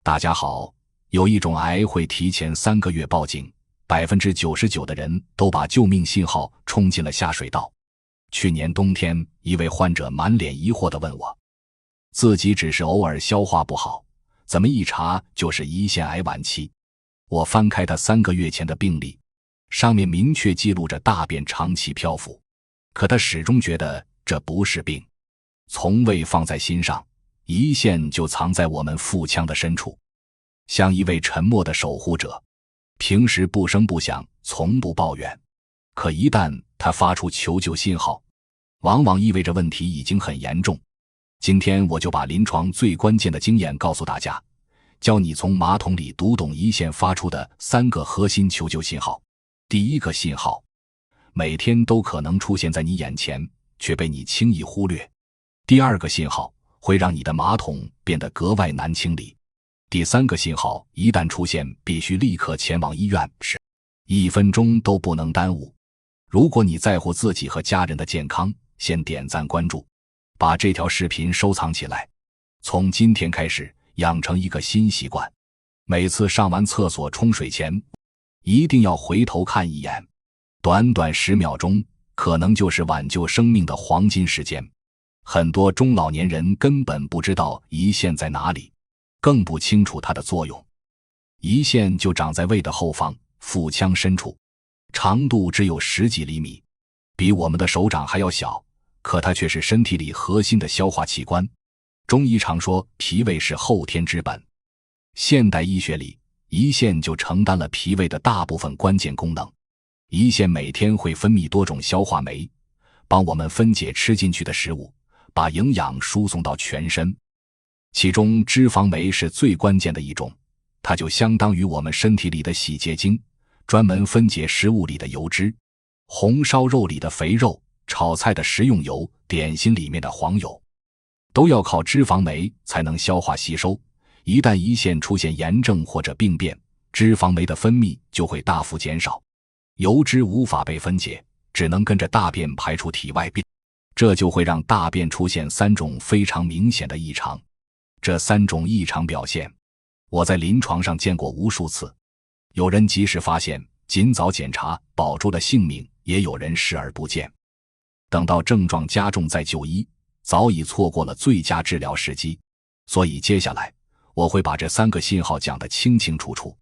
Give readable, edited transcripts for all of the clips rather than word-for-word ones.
大家好，有一种癌会提前3个月报警，99%的人都把救命信号冲进了下水道。去年冬天，一位患者满脸疑惑地问我，自己只是偶尔消化不好，怎么一查就是胰腺癌晚期。我翻开他3个月前的病历，上面明确记录着大便长期漂浮，可他始终觉得这不是病，从未放在心上。胰腺就藏在我们腹腔的深处，像一位沉默的守护者，平时不声不响，从不抱怨，可一旦他发出求救信号，往往意味着问题已经很严重。今天我就把临床最关键的经验告诉大家，教你从马桶里读懂胰腺发出的3个核心求救信号。第一个信号，每天都可能出现在你眼前，却被你轻易忽略。第二个信号，会让你的马桶变得格外难清理。第3个信号一旦出现，必须立刻前往医院，1分钟都不能耽误。如果你在乎自己和家人的健康，先点赞关注，把这条视频收藏起来。从今天开始，养成一个新习惯，每次上完厕所冲水前，一定要回头看一眼，短短10秒钟，可能就是挽救生命的黄金时间。很多中老年人根本不知道胰腺在哪里，更不清楚它的作用。胰腺就长在胃的后方，腹腔深处，长度只有10几厘米，比我们的手掌还要小，可它却是身体里核心的消化器官。中医常说脾胃是后天之本，现代医学里，胰腺就承担了脾胃的大部分关键功能。胰腺每天会分泌多种消化酶，帮我们分解吃进去的食物，把营养输送到全身。其中脂肪酶是最关键的一种，它就相当于我们身体里的洗洁精，专门分解食物里的油脂，红烧肉里的肥肉，炒菜的食用油，点心里面的黄油，都要靠脂肪酶才能消化吸收。一旦胰腺出现炎症或者病变，脂肪酶的分泌就会大幅减少，油脂无法被分解，只能跟着大便排出体外，这就会让大便出现3种非常明显的异常。这3种异常表现，我在临床上见过无数次。有人及时发现，尽早检查，保住了性命；也有人视而不见，等到症状加重再就医，早已错过了最佳治疗时机。所以接下来，我会把这3个信号讲得清清楚楚，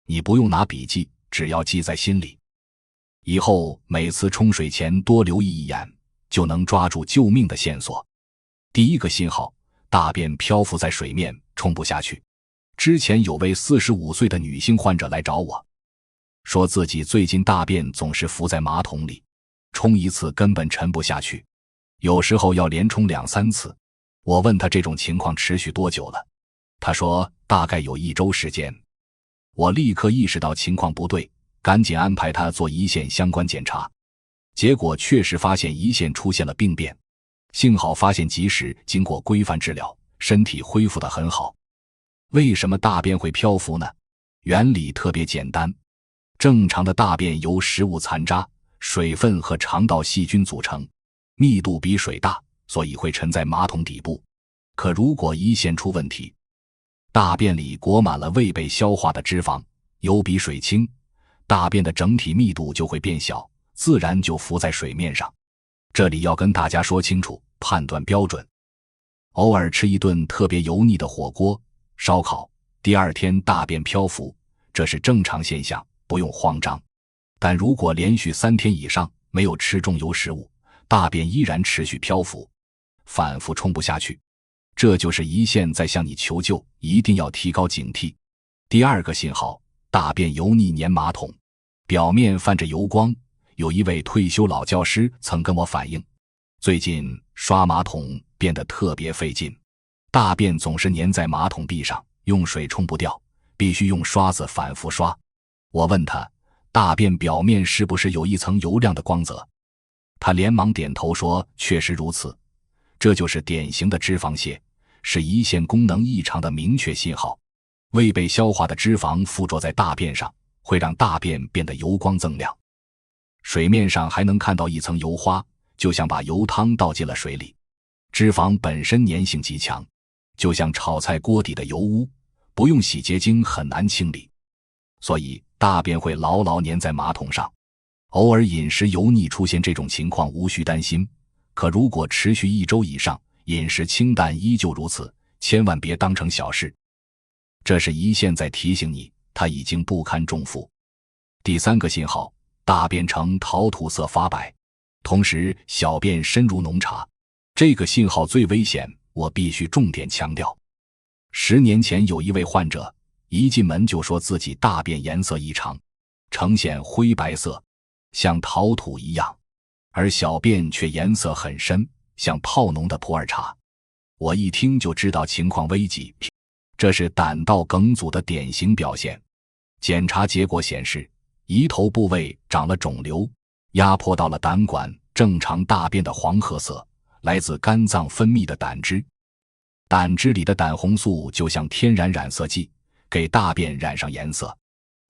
你不用拿笔记，只要记在心里。以后每次冲水前多留意一眼，就能抓住救命的线索。第一个信号，大便漂浮在水面，冲不下去。之前有位45岁的女性患者来找我，说自己最近大便总是浮在马桶里，冲一次根本沉不下去，有时候要连冲2、3次。我问她这种情况持续多久了，她说大概有1周时间。我立刻意识到情况不对，赶紧安排她做胰腺相关检查。结果确实发现胰腺出现了病变，幸好发现及时，经过规范治疗，身体恢复得很好。为什么大便会漂浮呢？原理特别简单，正常的大便由食物残渣、水分和肠道细菌组成，密度比水大，所以会沉在马桶底部。可如果胰腺出问题，大便里裹满了未被消化的脂肪，油比水轻，大便的整体密度就会变小，自然就浮在水面上。这里要跟大家说清楚，判断标准。偶尔吃一顿特别油腻的火锅、烧烤，第2天大便漂浮，这是正常现象，不用慌张。但如果连续3天以上没有吃重油食物，大便依然持续漂浮，反复冲不下去，这就是胰腺在向你求救，一定要提高警惕。第2个信号，大便油腻粘马桶，表面泛着油光。有一位退休老教师曾跟我反映，最近刷马桶变得特别费劲，大便总是粘在马桶壁上，用水冲不掉，必须用刷子反复刷。我问他，大便表面是不是有一层油亮的光泽？他连忙点头说，确实如此，这就是典型的脂肪泻，是胰腺功能异常的明确信号。未被消化的脂肪附着在大便上，会让大便变得油光锃亮。水面上还能看到一层油花，就像把油汤倒进了水里。脂肪本身粘性极强，就像炒菜锅底的油污，不用洗洁精很难清理，所以大便会牢牢粘在马桶上。偶尔饮食油腻出现这种情况无需担心，可如果持续1周以上，饮食清淡依旧如此，千万别当成小事。这是胰腺在提醒你，它已经不堪重负。第3个信号，大便呈陶土色发白，同时小便深如浓茶。这个信号最危险，我必须重点强调。10年前有一位患者，一进门就说自己大便颜色异常，呈现灰白色，像陶土一样，而小便却颜色很深，像泡浓的普洱茶。我一听就知道情况危急，这是胆道梗阻的典型表现。检查结果显示，胰头部位长了肿瘤，压迫到了胆管，正常大便的黄褐色来自肝脏分泌的胆汁。胆汁里的胆红素就像天然染色剂，给大便染上颜色。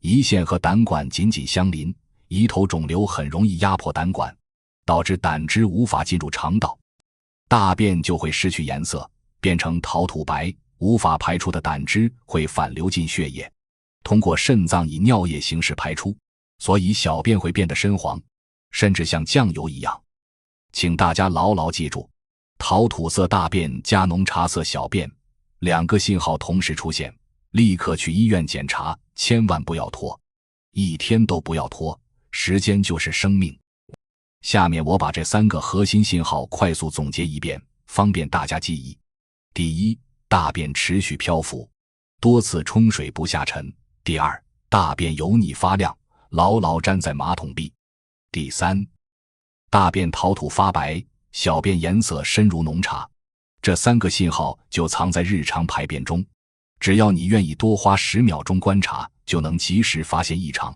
胰腺和胆管紧紧相邻，胰头肿瘤很容易压迫胆管，导致胆汁无法进入肠道，大便就会失去颜色，变成陶土白，无法排出的胆汁会反流进血液，通过肾脏以尿液形式排出，所以小便会变得深黄，甚至像酱油一样。请大家牢牢记住，陶土色大便加浓茶色小便，2个信号同时出现，立刻去医院检查，千万不要拖，1天都不要拖，时间就是生命。下面我把这3个核心信号快速总结一遍，方便大家记忆。第1，大便持续漂浮，多次冲水不下沉。第2，大便油腻发亮，牢牢粘在马桶壁。第3，大便陶土发白，小便颜色深如浓茶。这3个信号就藏在日常排便中，只要你愿意多花10秒钟观察，就能及时发现异常。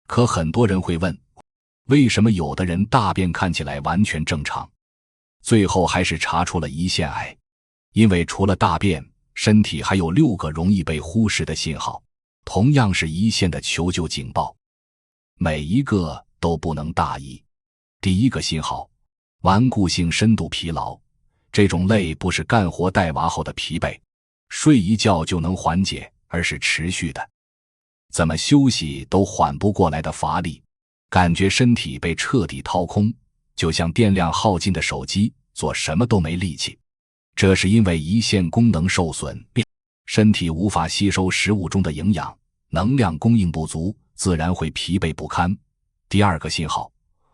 可很多人会问，为什么有的人大便看起来完全正常，最后还是查出了胰腺癌？因为除了大便，身体还有6个容易被忽视的信号，同样是胰腺的求救警报，每一个都不能大意。第1个信号，顽固性深度疲劳。这种累不是干活带娃后的疲惫，睡一觉就能缓解，而是持续的，怎么休息都缓不过来的乏力，感觉身体被彻底掏空，就像电量耗尽的手机，做什么都没力气。这是因为胰腺功能受损，身体无法吸收食物中的营养，能量供应不足，自然会疲惫不堪。第2个信号，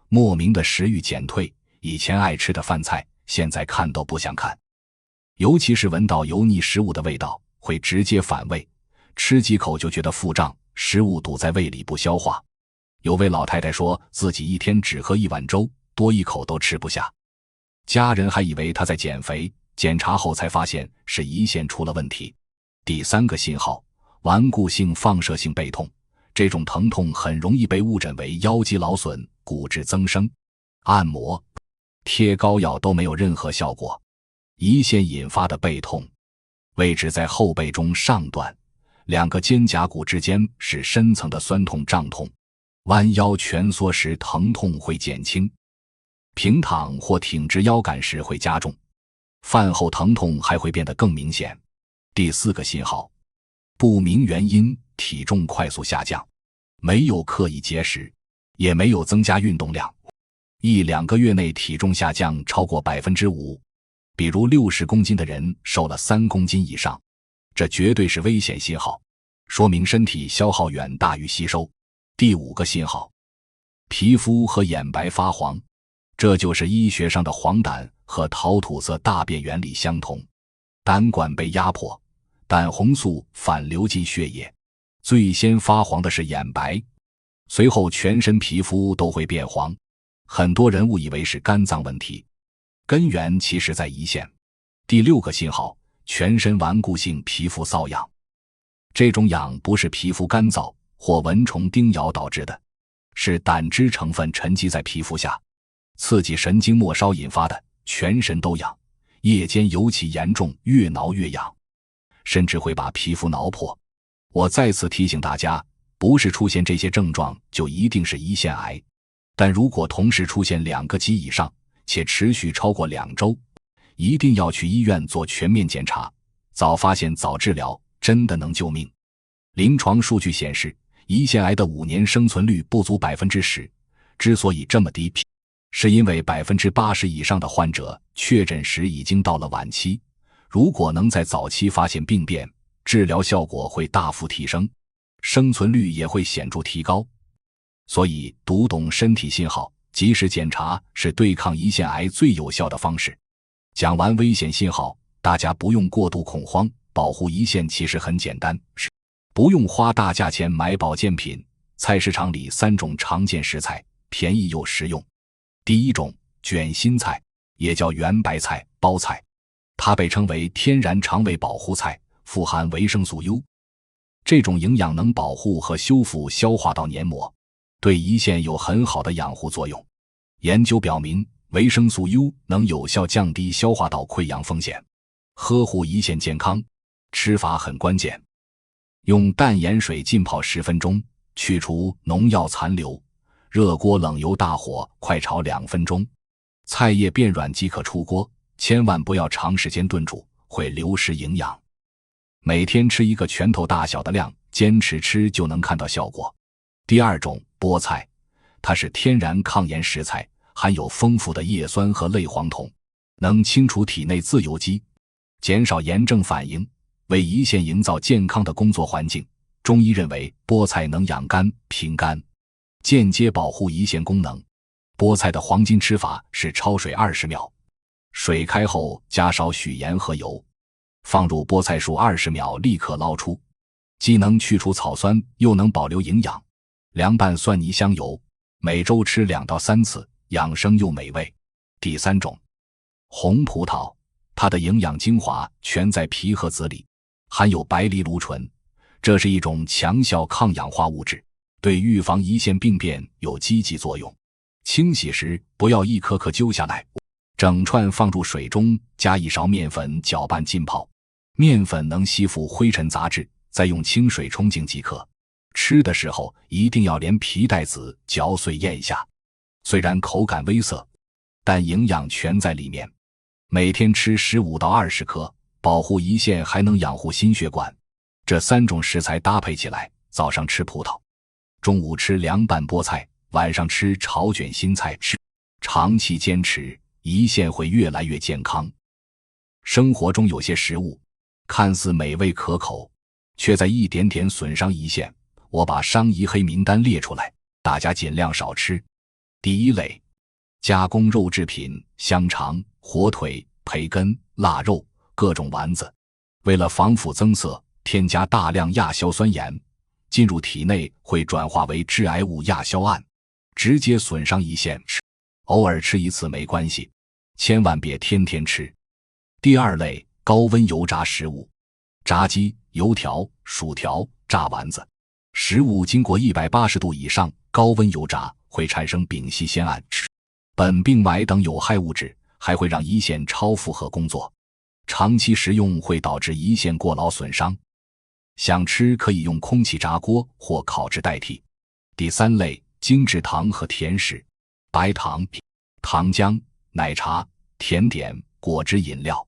莫名的食欲减退，以前爱吃的饭菜，现在看都不想看。尤其是闻到油腻食物的味道，会直接反胃，吃几口就觉得腹胀，食物堵在胃里不消化。有位老太太说自己1天只喝1碗粥，多1口都吃不下。家人还以为她在减肥，检查后才发现是胰腺出了问题。第3个信号，顽固性放射性背痛。这种疼痛很容易被误诊为腰肌劳损、骨质增生，按摩、贴膏药都没有任何效果。胰腺引发的背痛，位置在后背中上段，2个肩胛骨之间是深层的酸痛胀痛，弯腰蜷缩时疼痛会减轻，平躺或挺直腰杆时会加重，饭后疼痛还会变得更明显。第4个信号，不明原因体重快速下降，没有刻意节食，也没有增加运动量，1-2个月内体重下降超过 5%， 比如60公斤的人瘦了3公斤以上，这绝对是危险信号，说明身体消耗远大于吸收。第5个信号，皮肤和眼白发黄，这就是医学上的黄疸和陶土色大便原理相同，胆管被压迫，胆红素反流进血液，最先发黄的是眼白，随后全身皮肤都会变黄。很多人误以为是肝脏问题，根源其实在胰腺。第6个信号，全身顽固性皮肤瘙痒。这种痒不是皮肤干燥或蚊虫叮咬导致的，是胆汁成分沉积在皮肤下，刺激神经末梢引发的，全身都痒，夜间尤其严重，越挠越痒，甚至会把皮肤挠破。我再次提醒大家，不是出现这些症状就一定是胰腺癌，但如果同时出现2个及以上，且持续超过2周，一定要去医院做全面检查，早发现早治疗，真的能救命。临床数据显示，胰腺癌的5年生存率不足 10%， 之所以这么低，是因为 80% 以上的患者确诊时已经到了晚期，如果能在早期发现病变，治疗效果会大幅提升，生存率也会显著提高。所以读懂身体信号，及时检查是对抗胰腺癌最有效的方式。讲完危险信号，大家不用过度恐慌，保护胰腺其实很简单，不用花大价钱买保健品。菜市场里3种常见食材，便宜又实用。第一种，卷心菜，也叫圆白菜、包菜，它被称为天然肠胃保护菜，富含维生素 U， 这种营养能保护和修复消化道黏膜，对胰腺有很好的养护作用。研究表明，维生素 U 能有效降低消化道溃疡风险，呵护胰腺健康。吃法很关键，用淡盐水浸泡10分钟，去除农药残留，热锅冷油大火快炒2分钟，菜叶变软即可出锅，千万不要长时间炖煮，会流失营养。每天吃一个拳头大小的量，坚持吃就能看到效果。第二种，菠菜，它是天然抗炎食材，含有丰富的叶酸和类黄酮，能清除体内自由基，减少炎症反应，为胰腺营造健康的工作环境。中医认为菠菜能养肝、平肝，间接保护胰腺功能。菠菜的黄金吃法是焯水20秒，水开后加少许盐和油，放入菠菜数20秒，立刻捞出，既能去除草酸，又能保留营养。凉拌蒜泥香油，每周吃2到3次，养生又美味。第三种，红葡萄，它的营养精华全在皮和籽里，含有白藜芦醇，这是一种强效抗氧化物质，对预防胰腺病变有积极作用。清洗时不要一颗颗揪下来，整串放入水中，加1勺面粉搅拌浸泡，面粉能吸附灰尘杂质，再用清水冲净即可。吃的时候一定要连皮带籽嚼碎咽下，虽然口感微涩，但营养全在里面。每天吃15到20颗，保护胰腺还能养护心血管。这3种食材搭配起来，早上吃葡萄，中午吃凉拌菠菜，晚上吃炒卷心菜，长期坚持，胰腺会越来越健康。生活中有些食物看似美味可口，却在一点点损伤胰腺，我把伤胰黑名单列出来，大家尽量少吃。第一类，加工肉制品，香肠、火腿、培根、腊肉、各种丸子，为了防腐增色，添加大量亚硝酸盐，进入体内会转化为致癌物亚硝胺，直接损伤胰腺。偶尔吃一次没关系，千万别天天吃。第二类，高温油炸食物，炸鸡、油条、薯条、炸丸子，食物经过180度以上高温油炸会产生丙烯酰胺、苯并铯等有害物质，还会让胰腺超负荷工作，长期食用会导致胰腺过劳损伤。想吃可以用空气炸锅或烤制代替。第三类，精制糖和甜食，白糖、糖浆、奶茶、甜点、果汁饮料，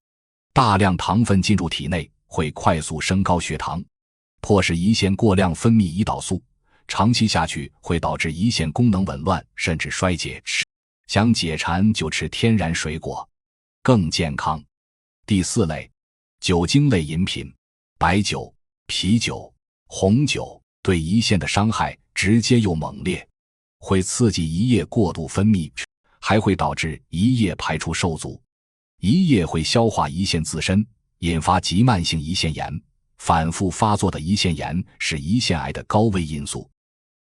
大量糖分进入体内会快速升高血糖，迫使胰腺过量分泌胰岛素，长期下去会导致胰腺功能紊乱甚至衰竭。想解馋就吃天然水果，更健康。第四类，酒精类饮品，白酒、啤酒、红酒，对胰腺的伤害直接又猛烈，会刺激胰液过度分泌，还会导致胰液排出受阻，胰液会消化胰腺自身，引发急慢性胰腺炎。反复发作的胰腺炎是胰腺癌的高危因素。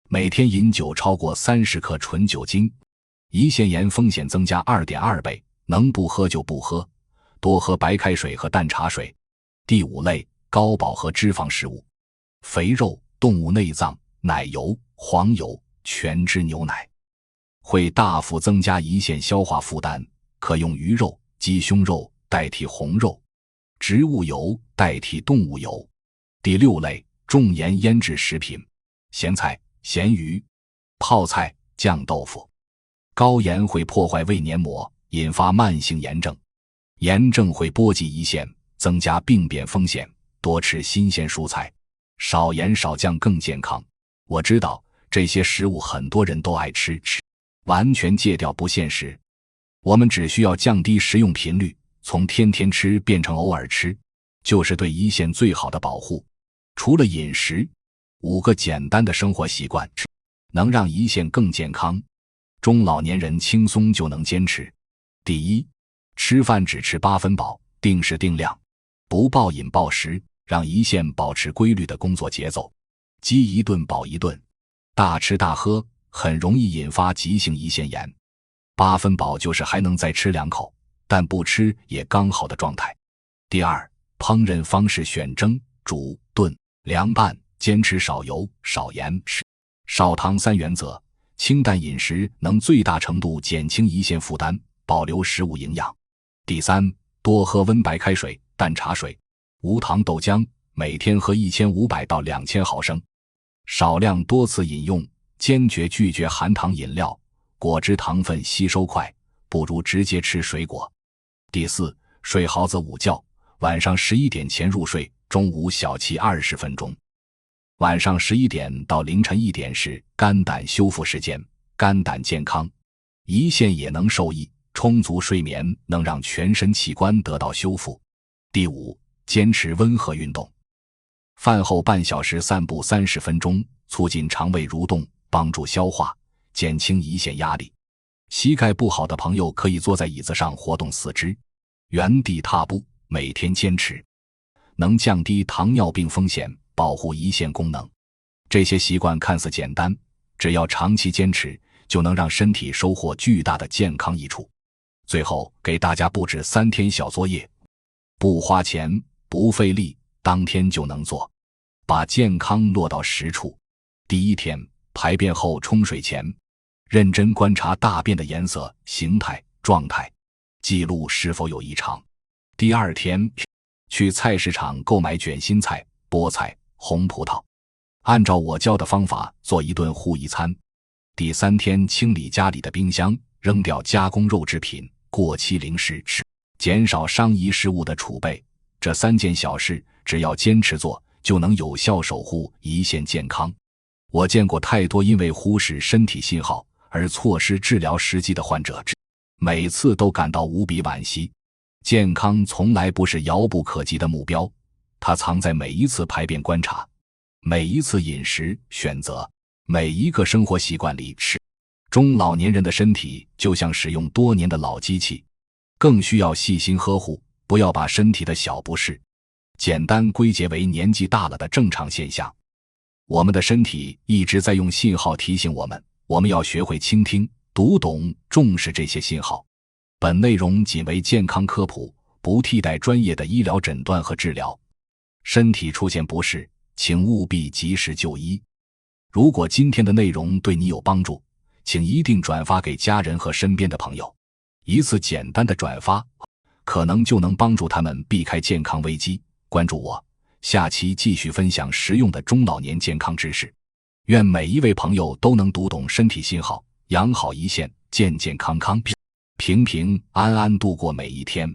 每天饮酒超过30克纯酒精，胰腺炎风险增加 2.2 倍，能不喝就不喝，多喝白开水和淡茶水。第五类，高饱和脂肪食物，肥肉、动物内脏、奶油、黄油、全脂牛奶，会大幅增加胰腺消化负担，可用鱼肉、鸡胸肉代替红肉，植物油代替动物油。第六类，重盐腌制食品，咸菜、咸鱼、泡菜、酱豆腐。高盐会破坏胃黏膜，引发慢性炎症，炎症会波及胰腺，增加病变风险，多吃新鲜蔬菜，少盐少酱更健康。我知道这些食物很多人都爱吃，完全戒掉不现实。我们只需要降低食用频率，从天天吃变成偶尔吃，就是对胰腺最好的保护。除了饮食，5个简单的生活习惯能让胰腺更健康，中老年人轻松就能坚持。第一，吃饭只吃8分饱，定时定量，不暴饮暴食，让胰腺保持规律的工作节奏。饥一顿饱一顿，大吃大喝很容易引发急性胰腺炎。8分饱就是还能再吃2口，但不吃也刚好的状态。第二，烹饪方式选蒸、煮、炖、凉拌，坚持少油、少盐、少糖3原则，清淡饮食能最大程度减轻胰腺负担，保留食物营养。第三，多喝温白开水、淡茶水、无糖豆浆，每天喝1500到2000毫升，少量多次饮用，坚决拒绝含糖饮料，果汁糖分吸收快，不如直接吃水果。第四，睡好子午觉，晚上11点前入睡，中午小憩20分钟。晚上11点到凌晨1点是肝胆修复时间，肝胆健康，胰腺也能受益，充足睡眠能让全身器官得到修复。第五，坚持温和运动，饭后半小时散步30分钟，促进肠胃蠕动，帮助消化，减轻胰腺压力。膝盖不好的朋友可以坐在椅子上活动四肢，原地踏步，每天坚持，能降低糖尿病风险，保护胰腺功能。这些习惯看似简单，只要长期坚持，就能让身体收获巨大的健康益处。最后给大家布置3天小作业，不花钱，不费力，当天就能做，把健康落到实处。第一天，排便后冲水前，认真观察大便的颜色、形态、状态，记录是否有异常。第二天，去菜市场购买卷心菜、菠菜、红葡萄，按照我教的方法做一顿护胰餐。第3天，清理家里的冰箱，扔掉加工肉制品、过期零食，减少伤胰食物的储备。这3件小事，只要坚持做，就能有效守护胰腺健康。我见过太多因为忽视身体信号而错失治疗时机的患者，每次都感到无比惋惜。健康从来不是遥不可及的目标，它藏在每一次排便观察，每一次饮食选择，每一个生活习惯里。中老年人的身体就像使用多年的老机器，更需要细心呵护，不要把身体的小不适简单归结为年纪大了的正常现象。我们的身体一直在用信号提醒我们，我们要学会倾听、读懂、重视这些信号。本内容仅为健康科普，不替代专业的医疗诊断和治疗。身体出现不适，请务必及时就医。如果今天的内容对你有帮助，请一定转发给家人和身边的朋友。一次简单的转发，可能就能帮助他们避开健康危机。关注我，下期继续分享实用的中老年健康知识。愿每一位朋友都能读懂身体信号，养好胰腺，健健康康，平平安安度过每一天。